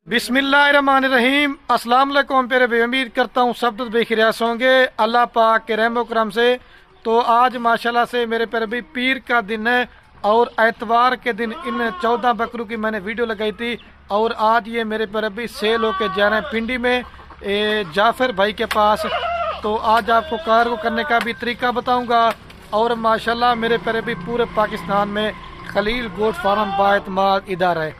बिस्मिल्लाहिर्रहमानिर्रहीम। अस्सलाम वालेकुम प्यारे भाई, उम्मीद करता हूँ सब बेखियास होंगे अल्लाह पाक के रहमो करम से। तो आज माशाल्लाह से मेरे प्यारे भाई पीर का दिन है और एतवार के दिन इन 14 बकरों की मैंने वीडियो लगाई थी और आज ये मेरे प्यारे भाई सेल होके जा रहे हैं पिंडी में जाफर भाई के पास। तो आज आपको कार्गो करने का भी तरीका बताऊँगा और माशाल्लाह मेरे प्यारे भाई पूरे पाकिस्तान में खलील गोट फार्म बाएतमाद इदारा है।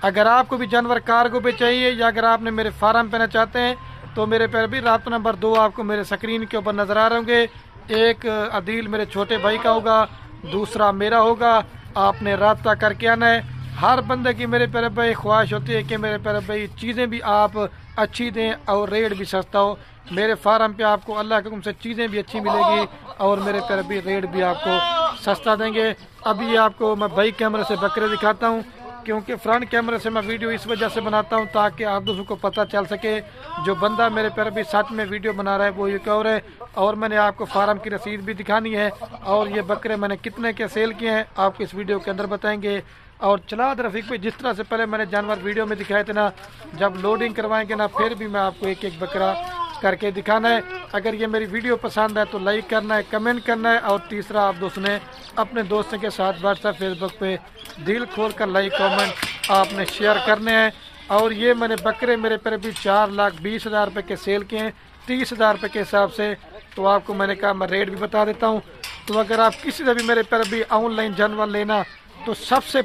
अगर आपको भी जानवर कार्गो पे चाहिए या अगर आपने मेरे फार्म पे ना चाहते हैं तो मेरे प्यारे भी राब्ता नंबर 2 आपको मेरे स्क्रीन के ऊपर नज़र आ रहे होंगे। एक अदील मेरे छोटे भाई का होगा, दूसरा मेरा होगा। आपने राब्ता करके आना है। हर बंदे की मेरे प्यारे भाई ख्वाहिश होती है कि मेरे प्यारे भाई चीज़ें भी आप अच्छी दें और रेट भी सस्ता हो। मेरे फार्म पे आपको अल्लाह के हुक्म से चीज़ें भी अच्छी मिलेगी और मेरे प्यारे भाई रेट भी आपको सस्ता देंगे। अभी आपको मैं भाई कैमरे से बकरे दिखाता हूँ क्योंकि फ्रंट कैमरे से मैं वीडियो इस वजह से बनाता हूं ताकि आप दूसरों को पता चल सके जो बंदा मेरे प्यारे भी सच में वीडियो बना रहा है वो ये और है। और मैंने आपको फार्म की रसीद भी दिखानी है और ये बकरे मैंने कितने के सेल किए हैं आपको इस वीडियो के अंदर बताएंगे। और चला रफीक भाई जिस तरह से पहले मैंने जानवर वीडियो में दिखाए थे ना, जब लोडिंग करवाएंगे ना फिर भी मैं आपको एक एक बकरा करके दिखाना है। अगर ये मेरी वीडियो पसंद है तो लाइक करना है, कमेंट करना है और तीसरा आप दोस्तों ने अपने दोस्तों के साथ व्हाट्सएप फेसबुक पे दिल खोल कर लाइक कमेंट आपने शेयर करने हैं। और ये मैंने बकरे मेरे पर भी 4,20,000 रुपये के सेल किए हैं 30,000 रुपये के हिसाब से। तो आपको मैंने कहा मैं रेट भी बता देता हूँ। तो अगर आप किसी से भी मेरे पर भी ऑनलाइन जानवर लेना तो सबसे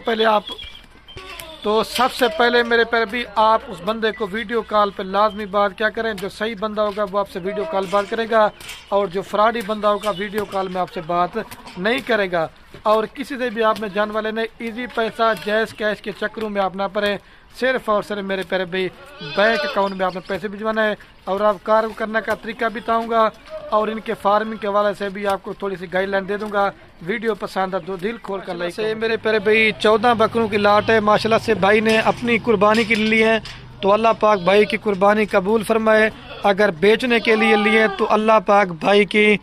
पहले मेरे पर भी आप उस बंदे को वीडियो कॉल पे लाजमी बात क्या करें। जो सही बंदा होगा वो आपसे वीडियो कॉल बात करेगा और जो फ्रॉडी बंदा होगा वीडियो कॉल में आपसे बात नहीं करेगा। और किसी से भी आपने जानवर लेने इजी पैसा जैस कैश के चक्करों में आप ना पड़े, सिर्फ और सिर्फ मेरे प्यारे भाई बैंक अकाउंट में आपने पैसे भिजवाना है। और आप कार्य करने का तरीका बताऊंगा और इनके फार्मिंग के हवाले से भी आपको थोड़ी सी गाइडलाइन दे दूंगा। वीडियो पसंद है तो दिल खोल कर लाइक से। मेरे प्यारे भाई 14 बकरों की लाट है माशाल्लाह से भाई ने अपनी कुर्बानी के लिए है तो अल्लाह पाक भाई की कुर्बानी कबूल फरमाए। अगर बेचने के लिए लिए तो अल्लाह पाक भाई की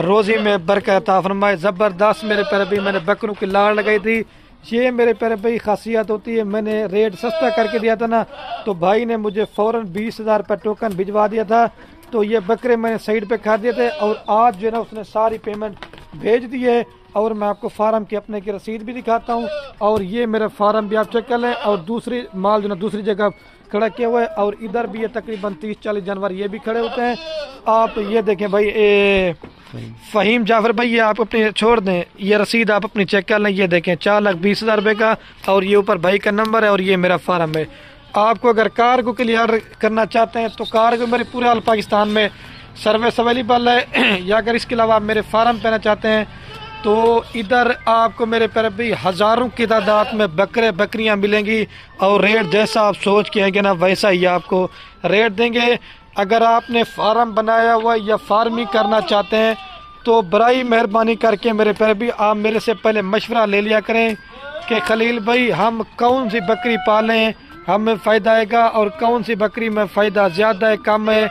रोज़ी में बरकत अता फरमाए। ज़बरदस्त मेरे प्यारे भाई मैंने बकरों की लाड़ लगाई थी। ये मेरे प्यारे भाई खासियत होती है, मैंने रेट सस्ता करके दिया था ना तो भाई ने मुझे फ़ौरन 20,000 रुपये टोकन भिजवा दिया था। तो ये बकरे मैंने साइड पे खा दिए थे और आज जो है ना उसने सारी पेमेंट भेज दी है। और मैं आपको फार्म की अपने की रसीद भी दिखाता हूँ और ये मेरा फार्म भी आप चेक कर लें। और दूसरी माल जो ना दूसरी जगह खड़ा किया हुआ है और इधर भी ये तकरीबन 30-40 जानवर ये भी खड़े होते हैं। आप ये देखें भाई फ़हीम जाफर भाई ये आप अपने छोड़ दें, ये रसीद आप अपनी चेक कर लें। ये देखें 4,20,000 रुपये का और ये ऊपर भाई का नंबर है और ये मेरा फार्म है। आपको अगर कार्गो के लिए ऑर्डर करना चाहते हैं तो कार्गो मेरे पूरे ऑल पाकिस्तान में सर्विस अवेलेबल है। या अगर इसके अलावा आप मेरे फार्म पे ना चाहते हैं तो इधर आपको मेरे पर भी हज़ारों की तादाद में बकरे बकरियां मिलेंगी और रेट जैसा आप सोच के आएंगे ना वैसा ही आपको रेट देंगे। अगर आपने फार्म बनाया हुआ या फार्मिंग करना चाहते हैं तो बराई मेहरबानी करके मेरे पर भी आप मेरे से पहले मशवरा ले लिया करें कि खलील भाई हम कौन सी बकरी पालें हमें फ़ायदा आएगा और कौन सी बकरी में फ़ायदा ज़्यादा है कम है।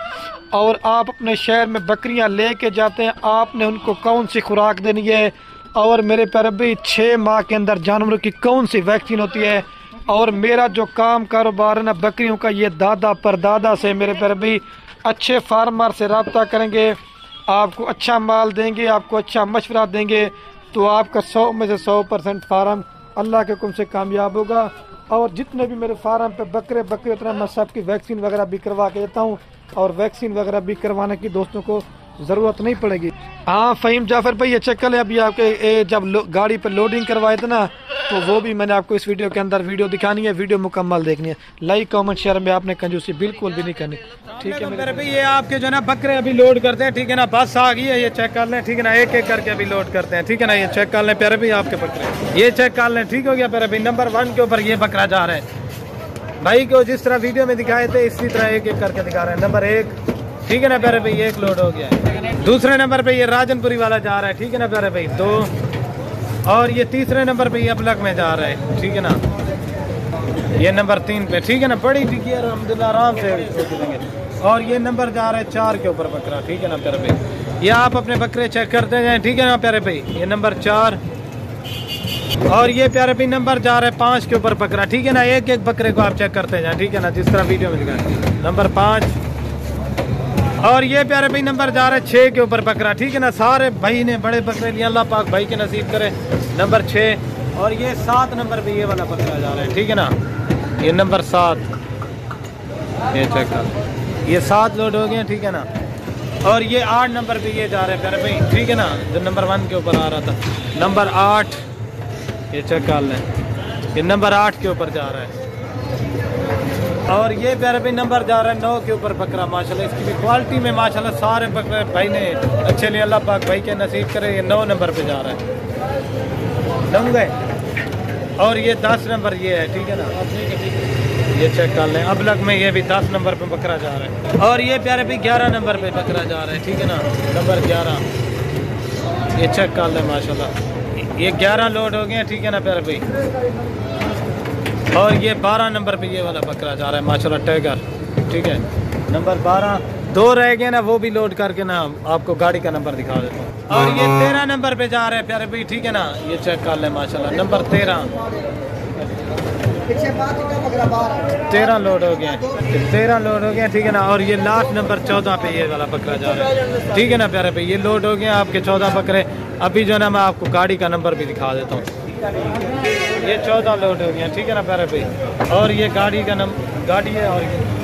और आप अपने शहर में बकरियां लेके जाते हैं आपने उनको कौन सी खुराक देनी है और मेरे प्यारे भाई 6 माह के अंदर जानवरों की कौन सी वैक्सीन होती है। और मेरा जो काम कारोबार है ना बकरियों का ये दादा परदादा से मेरे प्यारे भाई अच्छे फार्मर से रब्ता करेंगे, आपको अच्छा माल देंगे, आपको अच्छा मशवरा देंगे तो आपका 100 में से 100% फार्म अल्लाह के हुक्म से कामयाब होगा। और जितने भी मेरे फार्म पे बकरे उतना मैं सबकी वैक्सीन वगैरह भी करवा के देता हूँ और वैक्सीन वगैरह भी करवाने की दोस्तों को ज़रूरत नहीं पड़ेगी। हाँ फ़हीम जाफर भाई ये चेक कर लें। अभी आपके जब गाड़ी पर लोडिंग करवाए थे ना तो वो भी मैंने आपको इस वीडियो के अंदर वीडियो दिखानी है, वीडियो मुकम्मल देखनी है। लाइक कमेंट शेयर में आपने कंजूसी बिल्कुल भी नहीं करनी, ठीक है मेरे भाई। ये आपके जो है ना बकरे अभी लोड करते हैं, ठीक है ना, बस आ गई है, ये चेक कर लें, ठीक है ना, एक एक करके अभी लोड करते हैं, ठीक है ना। ये चेक कर लें प्यारे भाई आपके बकरे, ये चेक कर लें, ठीक हो गया प्यारे भाई। नंबर 1 के ऊपर ये बकरा जा रहा है भाई को जिस तरह वीडियो में दिखाए थे इसी तरह एक एक करके दिखा रहे हैं। नंबर 1, ठीक है ना प्यारे भाई, एक लोड हो गया है। दूसरे नंबर पे ये राजनपुरी वाला जा रहा है, ठीक है ना प्यारे भाई, 2। और ये तीसरे नंबर पे ये अपलक में जा रहा है, ठीक है ना। ये नंबर 3 पे, ठीक है ना, बड़ी ठीक है अल्हम्दुलिल्लाह आराम से। और ये नंबर जा रहा है 4 के ऊपर बकरा, ठीक है ना प्यारे भाई। ये आप अपने बकरे चेक करते जाएं, ठीक है ना प्यारे भाई। ये नंबर 4 اور یہ پیارے بھائی نمبر جا رہا ہے 5 کے اوپر بکرا، ٹھیک ہے نا، ایک ایک بکرے کو آپ چیک کرتے جائیں، ٹھیک ہے نا، جس طرح ویڈیو میں لکھا ہے نمبر 5۔ اور یہ پیارے بھائی نمبر جا رہا ہے 6 کے اوپر بکرا، ٹھیک ہے نا، سارے بھائی نے بڑے بکرے لیے، اللہ پاک بھائی کے نصیب کرے، نمبر 6۔ اور یہ 7 نمبر پہ یہ والا بکرا جا رہا ہے، ٹھیک ہے نا، یہ نمبر 7، یہ چیک کر، یہ 7 لوڈ ہو گئے، ٹھیک ہے نا۔ اور یہ 8 نمبر پہ یہ جا رہے ہیں پیارے بھائی، ٹھیک ہے نا، جو نمبر 1 کے اوپر آ رہا تھا، نمبر 8، یہ چیک کر لیں، یہ نمبر 8 کے اوپر جا رہا ہے۔ اور یہ پیارے بھائی نمبر جا رہا ہے 9 کے اوپر بکرا، ماشاءاللہ اس کی بھی کوالٹی میں ماشاءاللہ سارے بکرے بھائی نے اچھے لیے، اللہ پاک بھائی کے نصیب کرے، یہ 9 نمبر پہ جا رہا ہے، سمجھ گئے۔ اور یہ 10 نمبر یہ ہے، ٹھیک ہے نا، یہ چیک کر لیں، ابلک میں یہ بھی 10 نمبر پہ بکرا جا رہا ہے۔ اور یہ پیارے بھائی 11 نمبر پہ بکرا جا رہا ہے، ٹھیک ہے نا، نمبر 11، یہ چیک کر لیں ماشاءاللہ، یہ 11 لوڈ ہو گئے ہیں، ٹھیک ہے نا پیارے بھائی۔ اور یہ 12 نمبر پہ یہ والا بکرا جا رہا ہے ماشاءاللہ، ٹائگر، ٹھیک ہے، نمبر 12، 2 رہ گئے نا، وہ بھی لوڈ کر کے نا آپ کو گاڑی کا نمبر دکھا دیتا ہوں۔ اور یہ 13 نمبر پہ جا رہے ہیں پیارے بھائی، ٹھیک ہے نا، یہ چیک کر لیں ماشاءاللہ، نمبر 13 لوڈ ہو گئے ہیں، 13 لوڈ ہو گئے ہیں، ٹھیک ہے نا۔ اور یہ لاسٹ نمبر 14 پہ یہ والا بکرا جا رہا ہے، ٹھیک ہے نا پیارے بھائی، یہ لوڈ ہو گئے ہیں آپ کے 14 بکرے۔ ابھی جو ہے نا میں آپ کو گاڑی کا نمبر بھی دکھا دیتا ہوں، یہ 14 لوڈ ہو گئے ہیں، ٹھیک ہے نا پیارے بھائی۔ اور یہ گاڑی کا گاڑی ہے، اور یہ